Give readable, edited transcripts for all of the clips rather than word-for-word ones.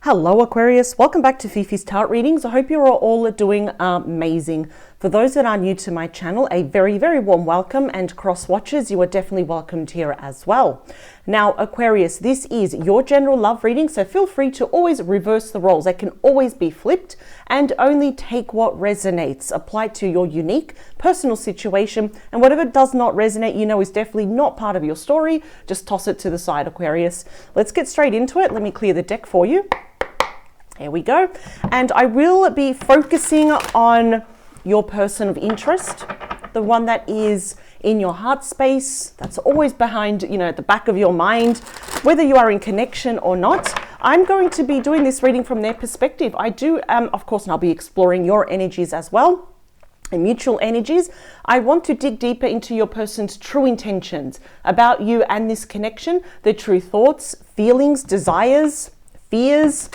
Hello Aquarius, welcome back to Fifi's Tarot Readings. I hope you're all doing amazing. For those that are new to my channel, a very, very warm welcome, and cross watchers, you are definitely welcomed here as well. Now Aquarius, this is your general love reading, so feel free to always reverse the roles. They can always be flipped and only take what resonates. Apply to your unique personal situation, and whatever does not resonate, you know, is definitely not part of your story. Just toss it to the side, Aquarius. Let's get straight into it. Let me clear the deck for you. There we go. And I will be focusing on your person of interest, the one that is in your heart space, that's always behind, you know, at the back of your mind, whether you are in connection or not. I'm going to be doing this reading from their perspective. I do, of course, and I'll be exploring your energies as well. And mutual energies. I want to dig deeper into your person's true intentions about you and this connection, their true thoughts, feelings, desires, fears,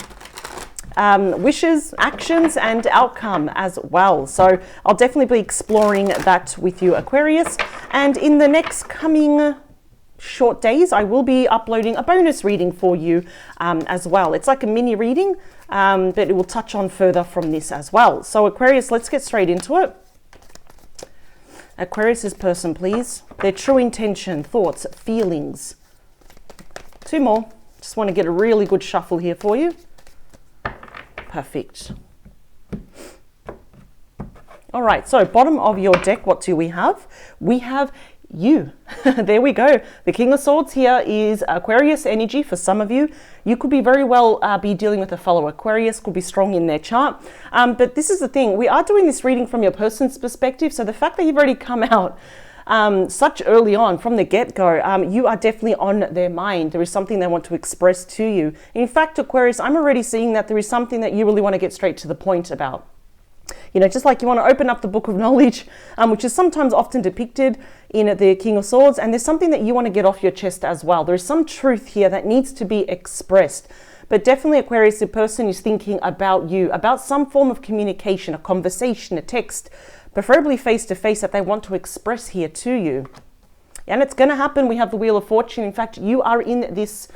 wishes, actions, and outcome as well. So I'll definitely be exploring that with you, Aquarius. And in the next coming short days, I will be uploading a bonus reading for you as well. It's like a mini reading, but it will touch on further from this as well. So Aquarius, let's get straight into it. Aquarius's person, please. Their true intention, thoughts, feelings. Two more. Just want to get a really good shuffle here for you. Perfect. All right, so bottom of your deck, what do we have? We have you. There we go. The King of Swords here is Aquarius energy for some of you. You could be very well be dealing with a fellow Aquarius, could be strong in their chart. But this is the thing, we are doing this reading from your person's perspective. So the fact that you've already come out such early on from the get-go, you are definitely on their mind. There is something they want to express to you. In fact, Aquarius, I'm already seeing that there is something that you really want to get straight to the point about. You know, just like you want to open up the book of knowledge, which is sometimes often depicted in the King of Swords, and there's something that you want to get off your chest as well. There is some truth here that needs to be expressed. But definitely, Aquarius, the person is thinking about you, about some form of communication, a conversation, a text, preferably face-to-face, that they want to express here to you. And it's going to happen. We have the Wheel of Fortune. In fact, you are in this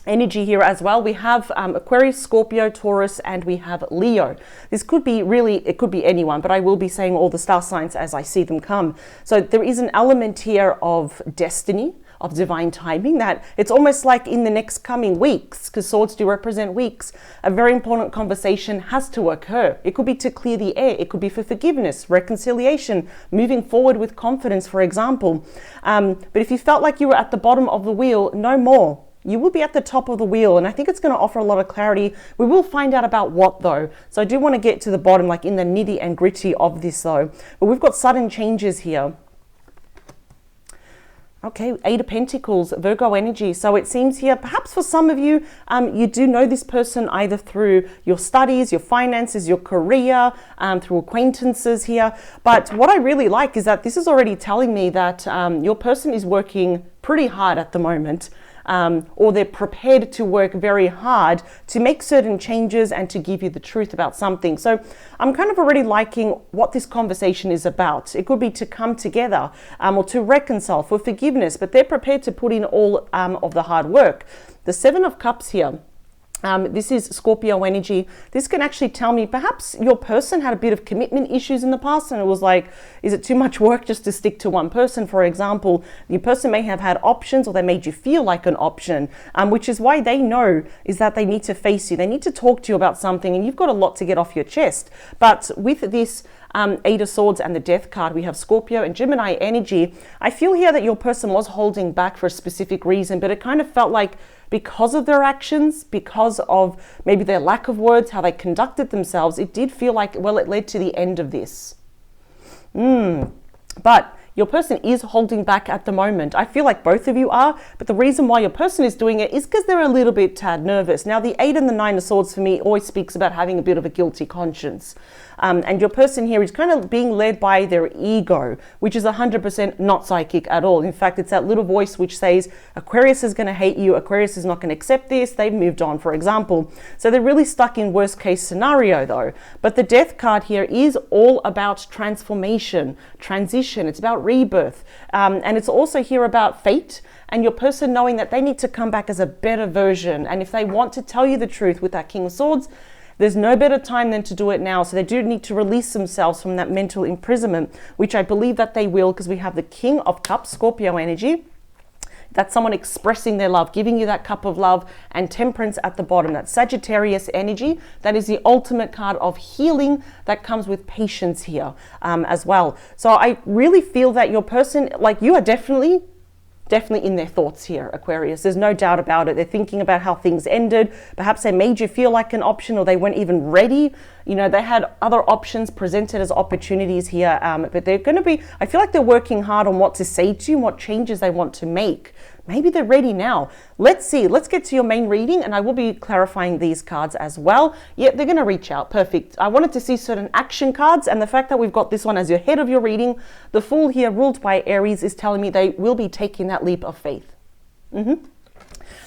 energy here as well. We have Aquarius, Scorpio, Taurus, and we have Leo. This could be really, it could be anyone, but I will be saying all the star signs as I see them come. So there is an element here of destiny, of divine timing, that it's almost like in the next coming weeks, because swords do represent weeks, a very important conversation has to occur. It could be to clear the air. It could be for forgiveness, reconciliation, moving forward with confidence, for example. But if you felt like you were at the bottom of the wheel, no more. You will be at the top of the wheel, and I think it's going to offer a lot of clarity. We will find out about what though. So I do want to get to the bottom, like in the nitty and gritty of this though. But we've got sudden changes here. Okay, Eight of Pentacles, Virgo energy. So it seems here, perhaps for some of you, you do know this person either through your studies, your finances, your career, through acquaintances here. But what I really like is that this is already telling me that your person is working pretty hard at the moment. Or they're prepared to work very hard to make certain changes and to give you the truth about something. So I'm kind of already liking what this conversation is about. It could be to come together or to reconcile, for forgiveness, but they're prepared to put in all of the hard work. The Seven of Cups here. This is Scorpio energy. This can actually tell me perhaps your person had a bit of commitment issues in the past, and it was like, is it too much work just to stick to one person? For example, your person may have had options, or they made you feel like an option, which is why they know is that they need to face you. They need to talk to you about something, and you've got a lot to get off your chest. But with this Eight of Swords and the Death card, we have Scorpio and Gemini energy. I feel here that your person was holding back for a specific reason, but it kind of felt like because of their actions, because of maybe their lack of words, how they conducted themselves, it did feel like, well, it led to the end of this. But your person is holding back at the moment. I feel like both of you are, but the reason why your person is doing it is because they're a little bit tad nervous. Now, the Eight and the Nine of Swords for me always speaks about having a bit of a guilty conscience. And your person here is kind of being led by their ego, which is 100% not psychic at all. In fact, it's that little voice which says, Aquarius is going to hate you. Aquarius is not going to accept this. They've moved on, for example. So they're really stuck in worst case scenario though. But the Death card here is all about transformation, transition. It's about about rebirth. And it's also here about fate and your person knowing that they need to come back as a better version. And if they want to tell you the truth with that King of Swords, there's no better time than to do it now. So they do need to release themselves from that mental imprisonment, which I believe that they will, because we have the King of Cups, Scorpio energy. That's someone expressing their love, giving you that cup of love, and Temperance at the bottom. That's Sagittarius energy. That is the ultimate card of healing that comes with patience here as well. So I really feel that your person, like you are definitely in their thoughts here, Aquarius. There's no doubt about it. They're thinking about how things ended. Perhaps they made you feel like an option, or they weren't even ready. You know, they had other options presented as opportunities here, but they're going to be, I feel like they're working hard on what to say to you and what changes they want to make. Maybe they're ready now. Let's see. Let's get to your main reading, and I will be clarifying these cards as well. Yeah, they're going to reach out. Perfect. I wanted to see certain action cards, and the fact that we've got this one as your head of your reading, the Fool here ruled by Aries, is telling me they will be taking that leap of faith.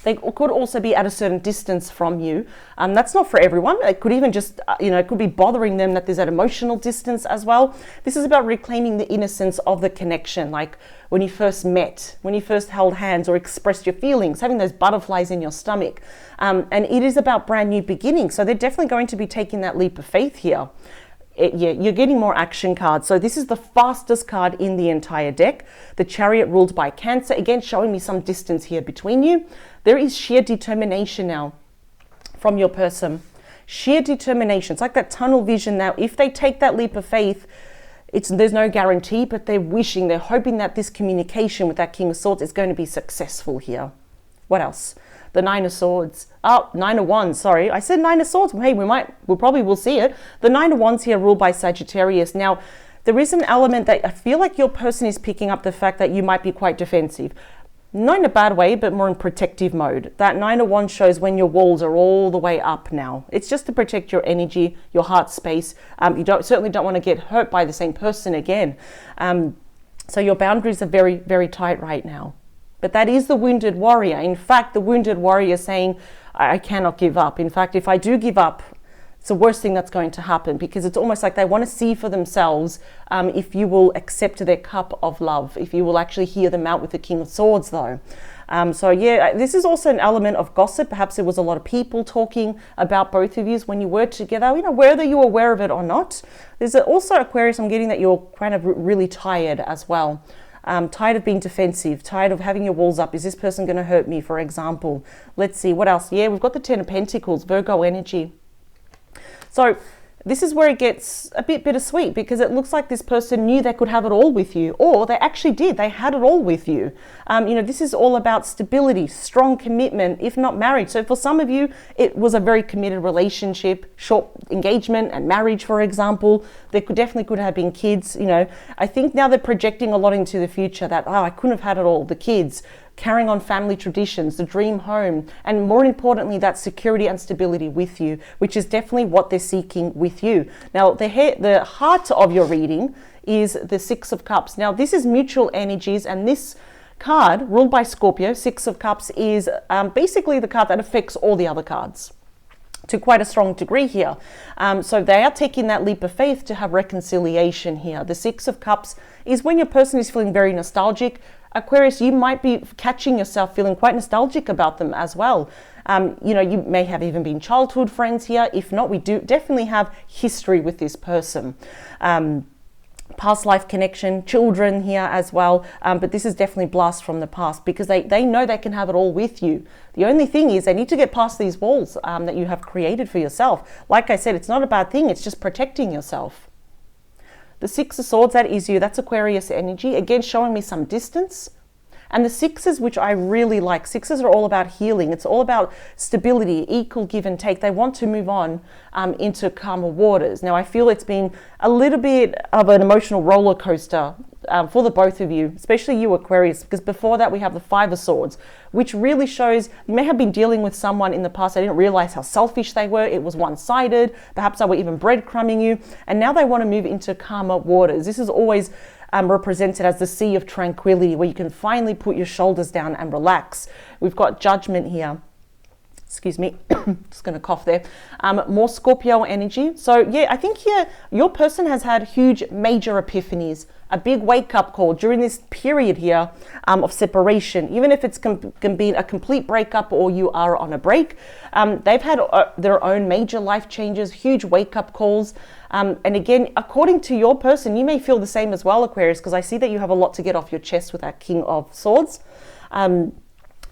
They could also be at a certain distance from you. That's not for everyone. It could even just, it could be bothering them that there's that emotional distance as well. This is about reclaiming the innocence of the connection, like when you first met, when you first held hands or expressed your feelings, having those butterflies in your stomach. And it is about brand new beginnings. So they're definitely going to be taking that leap of faith here. You're getting more action cards. So this is the fastest card in the entire deck. The Chariot ruled by Cancer. Again, showing me some distance here between you. There is sheer determination now from your person. Sheer determination. It's like that tunnel vision now. If they take that leap of faith, there's no guarantee, but they're wishing, they're hoping that this communication with that King of Swords is going to be successful here. What else? The Nine of Swords. Oh, Nine of Wands, sorry. I said Nine of Swords. Hey, we probably will see it. The Nine of Wands here ruled by Sagittarius. Now, there is an element that I feel like your person is picking up the fact that you might be quite defensive. Not in a bad way, but more in protective mode. That Nine of Wands shows when your walls are all the way up now. It's just to protect your energy, your heart space. You certainly don't want to get hurt by the same person again. So your boundaries are very, very tight right now. But that is the wounded warrior. In fact, the wounded warrior is saying, I cannot give up. In fact, if I do give up, it's the worst thing that's going to happen, because it's almost like they want to see for themselves if you will accept their cup of love, if you will actually hear them out with the King of Swords, though. So yeah, this is also an element of gossip. Perhaps there was a lot of people talking about both of you when you were together, whether you were aware of it or not. There's also, Aquarius, I'm getting that you're kind of really tired as well. Tired of being defensive, tired of having your walls up. Is this person going to hurt me, for example? Let's see, what else? Yeah, we've got the Ten of Pentacles, Virgo energy. So this is where it gets a bit bittersweet, because it looks like this person knew they could have it all with you, or they actually did. They had it all with you. This is all about stability, strong commitment, if not marriage. So for some of you, it was a very committed relationship, short engagement and marriage, for example. There definitely could have been kids. I think now they're projecting a lot into the future that, I couldn't have had it all, the kids, carrying on family traditions, the dream home, and more importantly, that security and stability with you, which is definitely what they're seeking with you. Now, the heart of your reading is the Six of Cups. Now, this is mutual energies, and this card, ruled by Scorpio, Six of Cups, is basically the card that affects all the other cards to quite a strong degree here. So they are taking that leap of faith to have reconciliation here. The Six of Cups is when your person is feeling very nostalgic. Aquarius, you might be catching yourself feeling quite nostalgic about them as well. You may have even been childhood friends here. If not, we do definitely have history with this person. Past life connection, children here as well. But this is definitely blast from the past, because they know they can have it all with you. The only thing is they need to get past these walls that you have created for yourself. Like I said, it's not a bad thing. It's just protecting yourself. The Six of Swords, that is you. That's Aquarius energy. Again, showing me some distance. And the sixes, which I really like, sixes are all about healing. It's all about stability, equal give and take. They want to move on into calmer waters. Now, I feel it's been a little bit of an emotional roller coaster for the both of you, especially you, Aquarius, because before that we have the Five of Swords, which really shows you may have been dealing with someone in the past. They didn't realize how selfish they were. It was one-sided. Perhaps they were even breadcrumbing you. And now they want to move into calmer waters. This is always represented as the sea of tranquility, where you can finally put your shoulders down and relax. We've got Judgment here. Excuse me, just going to cough there. More Scorpio energy. So yeah, I think here your person has had huge major epiphanies, a big wake-up call during this period here of separation. Even if it's can be a complete breakup or you are on a break, they've had their own major life changes, huge wake-up calls. And again, according to your person, you may feel the same as well, Aquarius, because I see that you have a lot to get off your chest with that King of Swords.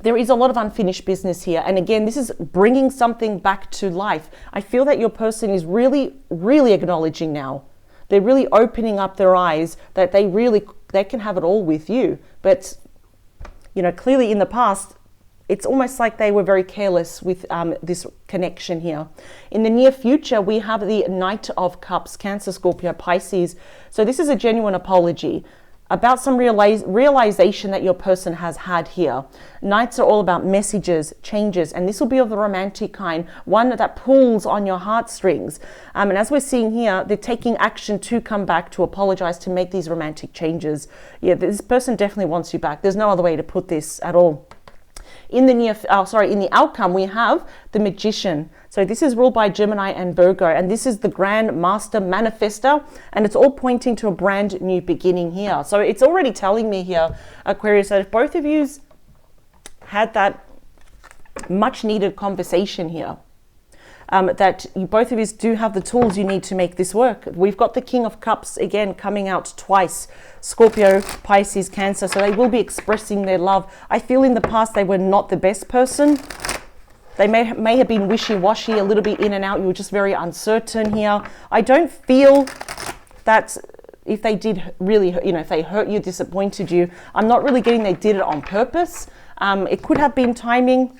There is a lot of unfinished business here. And again, this is bringing something back to life. I feel that your person is really, really acknowledging now. They're really opening up their eyes that they can have it all with you. But, you know, clearly in the past, it's almost like they were very careless with this connection here. In the near future, we have the Knight of Cups, Cancer, Scorpio, Pisces. So this is a genuine apology about some realization that your person has had here. Knights are all about messages, changes, and this will be of the romantic kind, one that pulls on your heartstrings. And as we're seeing here, they're taking action to come back, to apologize, to make these romantic changes. Yeah, this person definitely wants you back. There's no other way to put this at all. In the outcome, we have the Magician. So this is ruled by Gemini and Virgo, and this is the Grand Master Manifester, and it's all pointing to a brand new beginning here. So it's already telling me here, Aquarius, that if both of you had that much needed conversation here, that you, both of you do have the tools you need to make this work. We've got the King of Cups again coming out twice. Scorpio, Pisces, Cancer. So they will be expressing their love. I feel in the past they were not the best person. They may have been wishy-washy, a little bit in and out. You were just very uncertain here. I don't feel that if they did really, if they hurt you, disappointed you, I'm not really getting they did it on purpose. It could have been timing.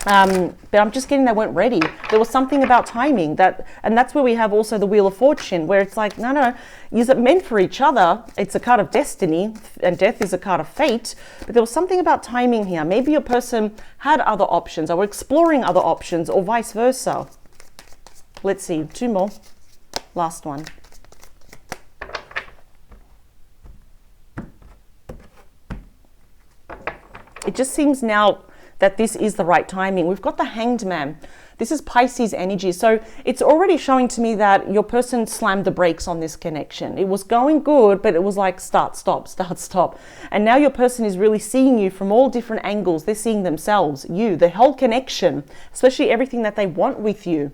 But I'm just getting they weren't ready. There was something about timing and that's where we have also the Wheel of Fortune, where it's like, no, you're meant for each other. It's a card of destiny, and death is a card of fate. But there was something about timing here. Maybe your person had other options, or were exploring other options, or vice versa. Let's see, 2 more. Last one. It just seems now that this is the right timing. We've got the Hanged Man. This is Pisces energy. So it's already showing to me that your person slammed the brakes on this connection. It was going good, but it was like start, stop, start, stop. And now your person is really seeing you from all different angles. They're seeing themselves, you, the whole connection, especially everything that they want with you.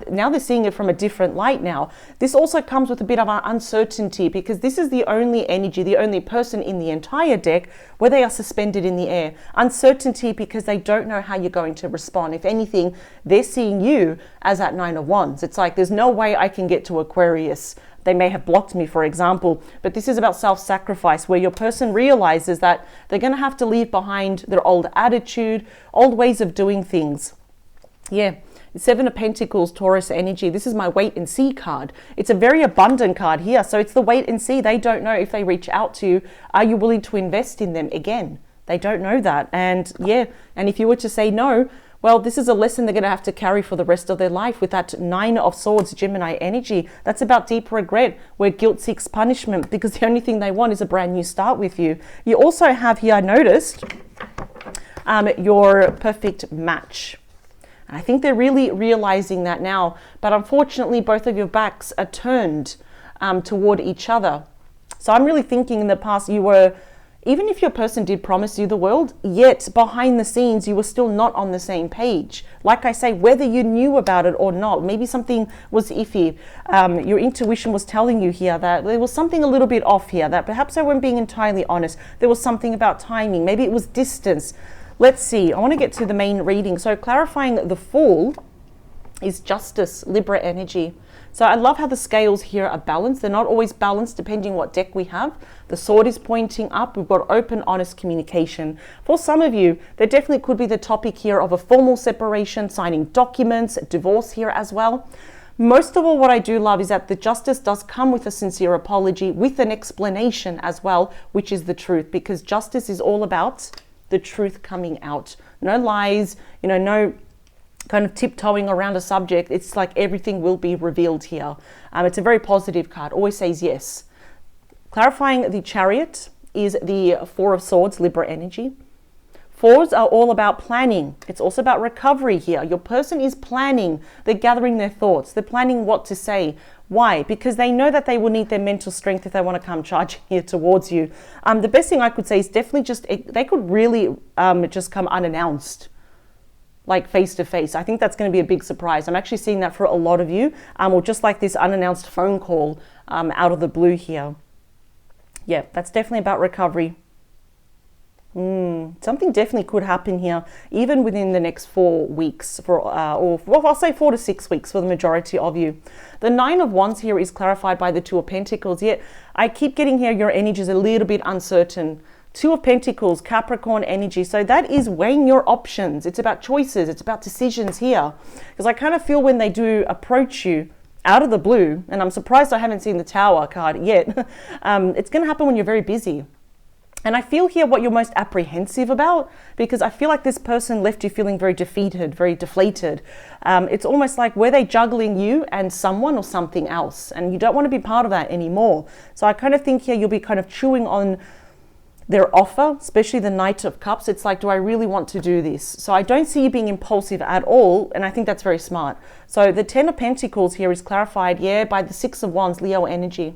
Now they're seeing it from a different light now. This also comes with a bit of an uncertainty, because this is the only energy, the only person in the entire deck where they are suspended in the air. Uncertainty because they don't know how you're going to respond. If anything, they're seeing you as that 9 of Wands. It's like, there's no way I can get to Aquarius. They may have blocked me, for example, but this is about self-sacrifice, where your person realizes that they're going to have to leave behind their old attitude, old ways of doing things. Yeah. 7 of Pentacles, Taurus energy. This is my wait and see card. It's a very abundant card here. So it's the wait and see. They don't know if they reach out to you, are you willing to invest in them again? They don't know that. And yeah, and if you were to say no, well, this is a lesson they're going to have to carry for the rest of their life with that 9 of Swords, Gemini energy. That's about deep regret, where guilt seeks punishment, because the only thing they want is a brand new start with you. You also have here, I noticed, your perfect match. I think they're really realizing that now, but unfortunately both of your backs are turned toward each other. So I'm really thinking in the past you were, even if your person did promise you the world, yet behind the scenes you were still not on the same page. Like I say, whether you knew about it or not, maybe something was iffy. Your intuition was telling you here that there was something a little bit off here, that perhaps they weren't being entirely honest. There was something about timing, maybe it was distance. Let's see, I want to get to the main reading. So clarifying the Fool is Justice, Libra energy. So I love how the scales here are balanced. They're not always balanced depending what deck we have. The Sword is pointing up. We've got open, honest communication. For some of you, there definitely could be the topic here of a formal separation, signing documents, divorce here as well. Most of all, what I do love is that the Justice does come with a sincere apology, with an explanation as well, which is the truth, because justice is all about the truth coming out. No lies, no kind of tiptoeing around a subject. It's like everything will be revealed here. It's a very positive card, always says yes. Clarifying the Chariot is the 4 of Swords, Libra energy. Fours are all about planning. It's also about recovery here. Your person is planning. They're gathering their thoughts. They're planning what to say. Why? Because they know that they will need their mental strength if they want to come charging here towards you. The best thing I could say is definitely just, they could really just come unannounced, like face to face. I think that's going to be a big surprise. I'm actually seeing that for a lot of you, or just like this unannounced phone call out of the blue here. Yeah, that's definitely about recovery. Something definitely could happen here, even within the next 4 weeks, or well, I'll say 4 to 6 weeks for the majority of you. The Nine of Wands here is clarified by the Two of Pentacles, yet I keep getting here your energy is a little bit uncertain. Two of Pentacles, Capricorn energy. So that is weighing your options. It's about choices. It's about decisions here. Because I kind of feel when they do approach you out of the blue, and I'm surprised I haven't seen the Tower card yet, it's going to happen when you're very busy. And I feel here what you're most apprehensive about, because I feel like this person left you feeling very defeated, very deflated. It's almost like, were they juggling you and someone or something else? And you don't want to be part of that anymore. So I kind of think here you'll be kind of chewing on their offer, especially the Knight of Cups. It's like, do I really want to do this? So I don't see you being impulsive at all. And I think that's very smart. So the Ten of Pentacles here is clarified, yeah, by the Six of Wands, Leo energy.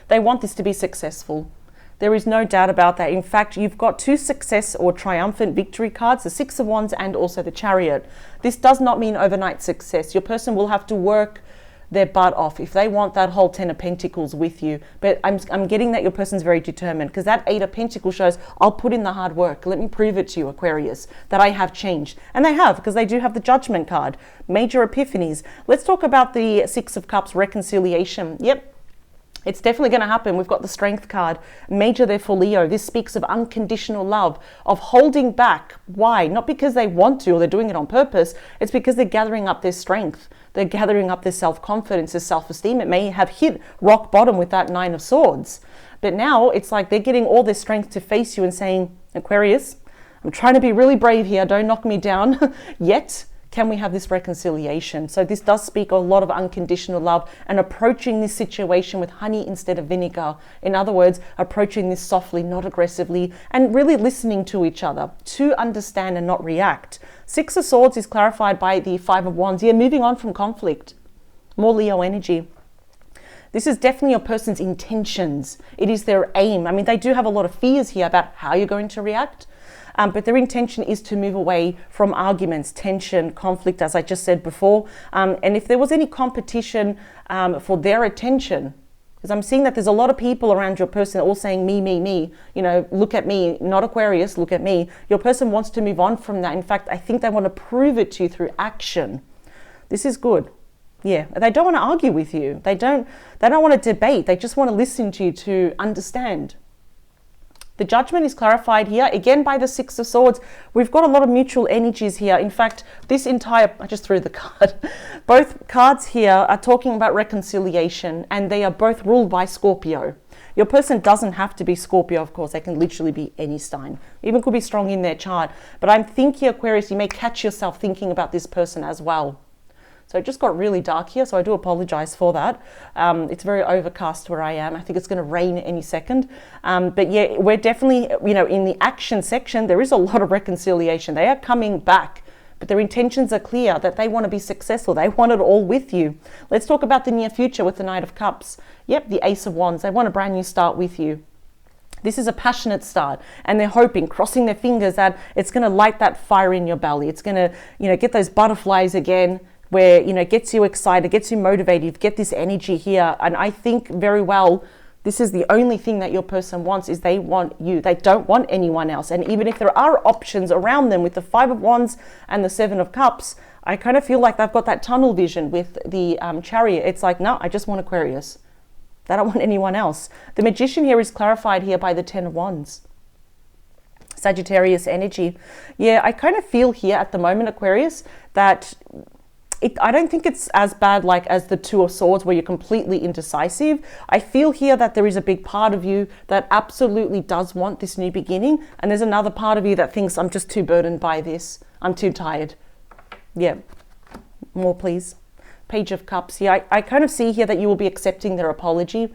They want this to be successful. There is no doubt about that. In fact, you've got two success or triumphant victory cards, the Six of Wands and also the Chariot. This does not mean overnight success. Your person will have to work their butt off if they want that whole Ten of Pentacles with you. But I'm getting that your person's very determined, because that Eight of Pentacles shows, I'll put in the hard work. Let me prove it to you, Aquarius, that I have changed. And they have, because they do have the Judgment card. Major epiphanies. Let's talk about the Six of Cups, reconciliation. Yep. It's definitely going to happen. We've got the Strength card, major there for Leo. This speaks of unconditional love, of holding back. Why? Not because they want to or they're doing it on purpose. It's because they're gathering up their strength. They're gathering up their self-confidence, their self-esteem. It may have hit rock bottom with that Nine of Swords. But now it's like they're getting all their strength to face you and saying, Aquarius, I'm trying to be really brave here. Don't knock me down yet. Can we have this reconciliation? So this does speak a lot of unconditional love and approaching this situation with honey instead of vinegar. In other words, approaching this softly, not aggressively, and really listening to each other to understand and not react. Six of Swords is clarified by the Five of Wands. Yeah, moving on from conflict. More Leo energy. This is definitely your person's intentions. It is their aim. I mean, they do have a lot of fears here about how you're going to react. But their intention is to move away from arguments, tension, conflict, as I just said before. And if there was any competition for their attention, because I'm seeing that there's a lot of people around your person all saying me, me, me, you know, look at me, not Aquarius, look at me. Your person wants to move on from that. In fact, I think they want to prove it to you through action. This is good. Yeah, they don't want to argue with you. They don't want to debate. They just want to listen to you to understand. The Judgment is clarified here, again by the Six of Swords. We've got a lot of mutual energies here. In fact, this entire, I just threw the card. Both cards here are talking about reconciliation, and they are both ruled by Scorpio. Your person doesn't have to be Scorpio, of course. They can literally be any sign. Even could be strong in their chart. But I'm thinking, Aquarius, you may catch yourself thinking about this person as well. So it just got really dark here, so I do apologize for that. It's very overcast where I am. I think it's going to rain any second. But yeah, we're definitely, you know, in the action section, there is a lot of reconciliation. They are coming back, but their intentions are clear that they want to be successful. They want it all with you. Let's talk about the near future with the Knight of Cups. Yep, the Ace of Wands. They want a brand new start with you. This is a passionate start, and they're hoping, crossing their fingers, that it's going to light that fire in your belly. It's going to, you know, get those butterflies again, where, you know, it gets you excited, gets you motivated, you get this energy here. And I think very well, this is the only thing that your person wants, is they want you. They don't want anyone else. And even if there are options around them with the Five of Wands and the Seven of Cups, I kind of feel like they've got that tunnel vision with the Chariot. It's like, no, I just want Aquarius. They don't want anyone else. The Magician here is clarified here by the Ten of Wands. Sagittarius energy. Yeah, I kind of feel here at the moment, Aquarius, that I don't think it's as bad like as the Two of Swords where you're completely indecisive. I feel here that there is a big part of you that absolutely does want this new beginning. And there's another part of you that thinks, I'm just too burdened by this. I'm too tired. Yeah. More, please. Page of Cups. Yeah, I kind of see here that you will be accepting their apology.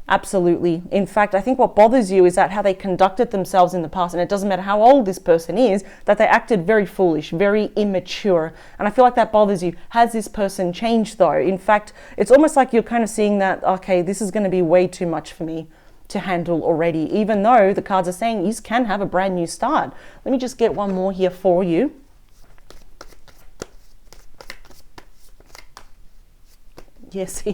Absolutely. In fact, I think what bothers you is that how they conducted themselves in the past, and it doesn't matter how old this person is, that they acted very foolish, very immature. And I feel like that bothers you. Has this person changed though? In fact, it's almost like you're kind of seeing that, okay, this is going to be way too much for me to handle already, even though the cards are saying you can have a brand new start. Let me just get one more here for you. Yes,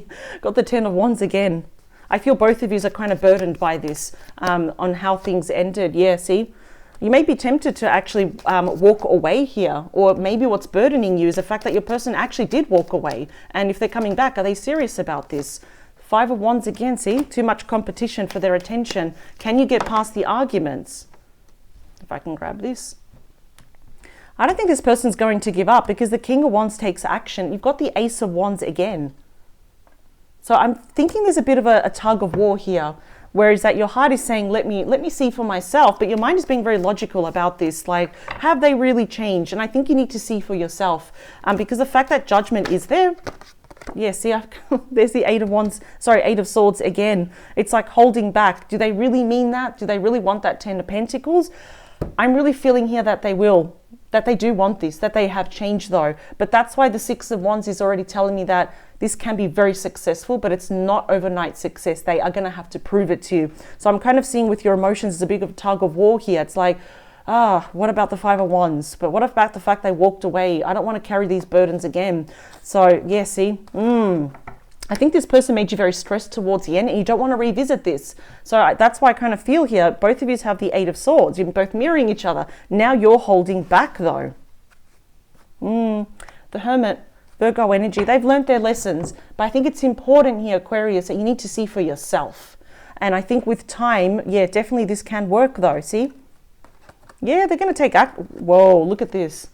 got the 10 of Wands again. I feel both of you are kind of burdened by this, on how things ended. Yeah, see, you may be tempted to actually walk away here, or maybe what's burdening you is the fact that your person actually did walk away. And if they're coming back, are they serious about this? 5 of Wands again, see, too much competition for their attention. Can you get past the arguments? If I can grab this. I don't think this person's going to give up, because the King of Wands takes action. You've got the Ace of Wands again. So I'm thinking there's a bit of a tug of war here, whereas that your heart is saying, let me see for myself, but your mind is being very logical about this. Like, have they really changed? And I think you need to see for yourself, because the fact that Judgment is there, yeah, see, there's the 8 of Wands, sorry, 8 of Swords again. It's like holding back. Do they really mean that? Do they really want that 10 of Pentacles? I'm really feeling here that they will, that they do want this, that they have changed though. But that's why the 6 of Wands is already telling me that this can be very successful, but it's not overnight success. They are going to have to prove it to you. So I'm kind of seeing with your emotions, there's a big of tug of war here. It's like, what about the 5 of Wands? But what about the fact they walked away? I don't want to carry these burdens again. So yeah, see, I think this person made you very stressed towards the end, and you don't want to revisit this. So that's why I kind of feel here, both of you have the 8 of Swords. You're both mirroring each other. Now you're holding back though. The Hermit, Virgo energy, they've learned their lessons, but I think it's important here, Aquarius, that you need to see for yourself. And I think with time, yeah, definitely this can work though, see? Yeah, they're going to take act. Whoa, look at this.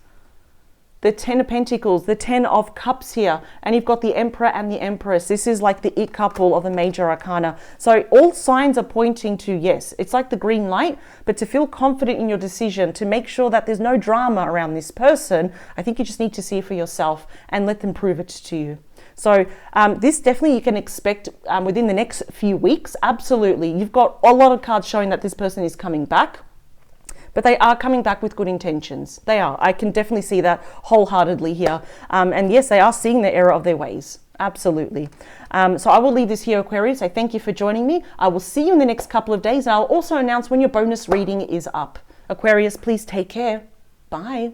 The 10 of Pentacles, the 10 of Cups here, and you've got the Emperor and the Empress. This is like the it couple of the major arcana. So all signs are pointing to yes. It's like the green light, but to feel confident in your decision, to make sure that there's no drama around this person, I think you just need to see it for yourself and let them prove it to you. So this definitely you can expect within the next few weeks. Absolutely. You've got a lot of cards showing that this person is coming back. But they are coming back with good intentions. They are. I can definitely see that wholeheartedly here. And yes, they are seeing the error of their ways. Absolutely. So I will leave this here, Aquarius. I thank you for joining me. I will see you in the next couple of days. I'll also announce when your bonus reading is up. Aquarius, please take care. Bye.